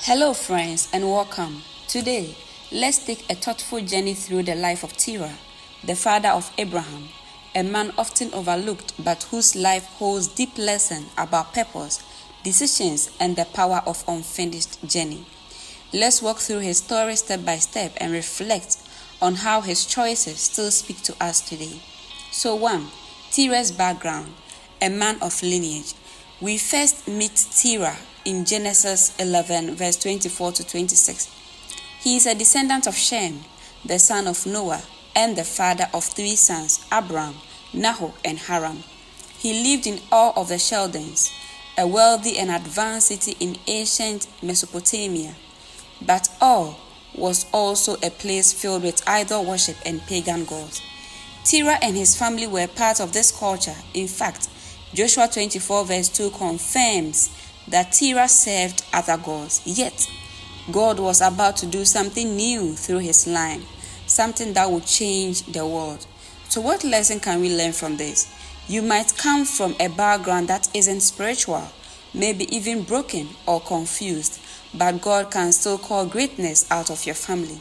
Hello, friends, and welcome. Today, let's take a thoughtful journey through the life of Terah, the father of Abraham, a man often overlooked but whose life holds deep lessons about purpose, decisions, and the power of unfinished journey. Let's walk through his story step by step and reflect on how his choices still speak to us today. So 1. Terah's background, a man of lineage. We first meet Terah in Genesis 11, verse 24 to 26. He is a descendant of Shem, the son of Noah, and the father of three sons, Abram, Nahor, and Haran. He lived in Ur of the Chaldeans, a wealthy and advanced city in ancient Mesopotamia. But Ur was also a place filled with idol worship and pagan gods. Terah and his family were part of this culture. In fact, Joshua 24 verse 2 confirms that Terah served other gods. Yet, God was about to do something new through his line, something that would change the world. So what lesson can we learn from this? You might come from a background that isn't spiritual, maybe even broken or confused, but God can still call greatness out of your family.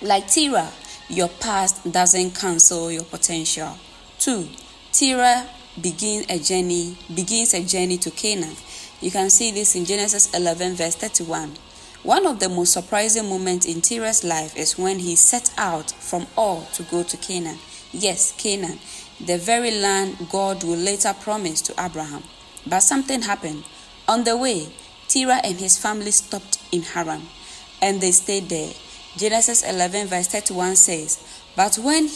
Like Terah, your past doesn't cancel your potential. 2. Terah begins a journey to Canaan. You can see this in Genesis 11 verse 31. One of the most surprising moments in Terah's life is when he set out from Ur to go to Canaan. Yes, Canaan, the very land God would later promise to Abraham. But something happened. On the way, Terah and his family stopped in Haran, and they stayed there. Genesis 11 verse 31 says, "But when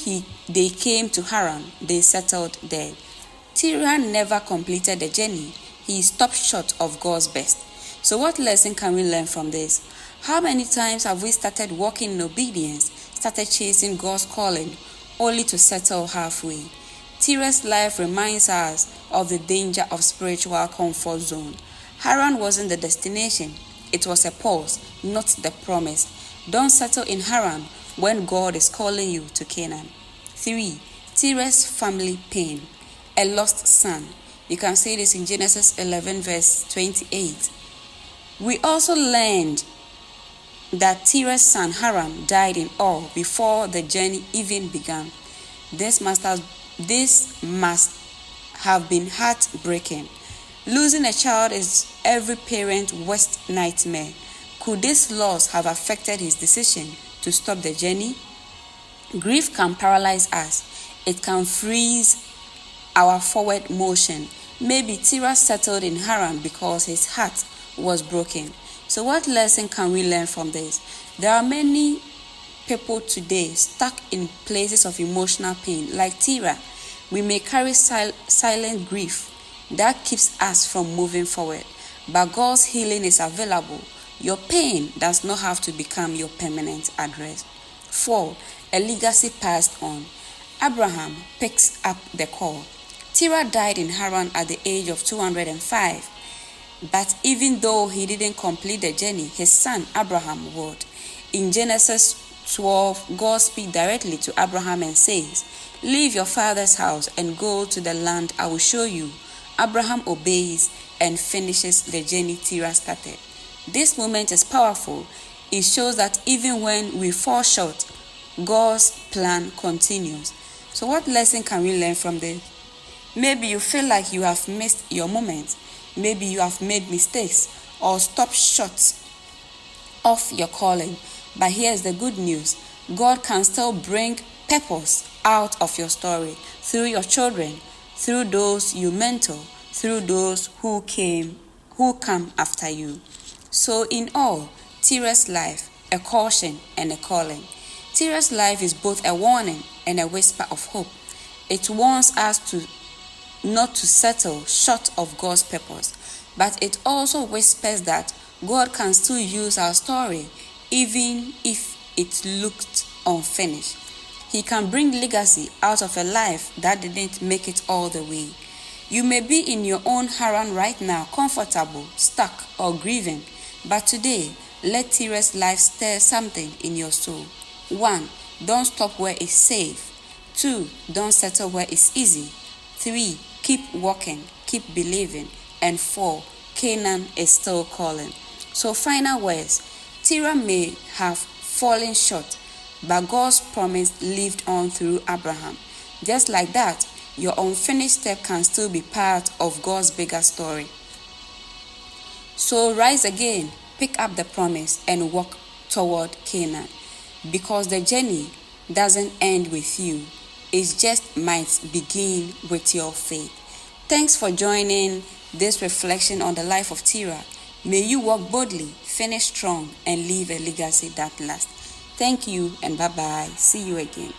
they came to Haran, they settled there." Terah never completed the journey. He stopped short of God's best. So what lesson can we learn from this? How many times have we started walking in obedience, started chasing God's calling, only to settle halfway? Terah's life reminds us of the danger of spiritual comfort zone. Haran wasn't the destination. It was a pause, not the promise. Don't settle in Haran when God is calling you to Canaan. 3. Terah's family pain, a lost son. You can see this in Genesis 11 verse 28. We also learned that Terah's son Haran died in Ur before the journey even began. This must have been heartbreaking. Losing a child is every parent's worst nightmare. Could this loss have affected his decision to stop the journey? Grief can paralyze us. It can freeze our forward motion. Maybe Terah settled in Haran because his heart was broken. So what lesson can we learn from this? There are many people today stuck in places of emotional pain. Like Terah, we may carry silent grief that keeps us from moving forward. But God's healing is available. Your pain does not have to become your permanent address. 4. A legacy passed on. Abraham picks up the call. Terah died in Haran at the age of 205. But even though he didn't complete the journey, his son Abraham would. In Genesis 12, God speaks directly to Abraham and says, "Leave your father's house and go to the land I will show you." Abraham obeys and finishes the journey Terah started. This moment is powerful. It shows that even when we fall short, God's plan continues. So what lesson can we learn from this? Maybe you feel like you have missed your moment. Maybe you have made mistakes or stopped short of your calling. But here's the good news. God can still bring purpose out of your story through your children, through those you mentor, through those who come after you. So in all, Terah's life, a caution and a calling. Terah's life is both a warning and a whisper of hope. It warns us not to settle short of God's purpose, but it also whispers that God can still use our story even if it looked unfinished. He can bring legacy out of a life that didn't make it all the way. You may be in your own Haran right now, comfortable, stuck, or grieving, but today, let Terah's life stir something in your soul. 1. Don't stop where it's safe. 2. Don't settle where it's easy. 3. Keep walking, keep believing. And 4. Canaan is still calling. So final words, Terah may have fallen short, but God's promise lived on through Abraham. Just like that, your unfinished step can still be part of God's bigger story. So rise again, pick up the promise and walk toward Canaan, because the journey doesn't end with you. It just might begin with your faith. Thanks for joining this reflection on the life of Terah. May you walk boldly, finish strong, and leave a legacy that lasts. Thank you and bye-bye. See you again.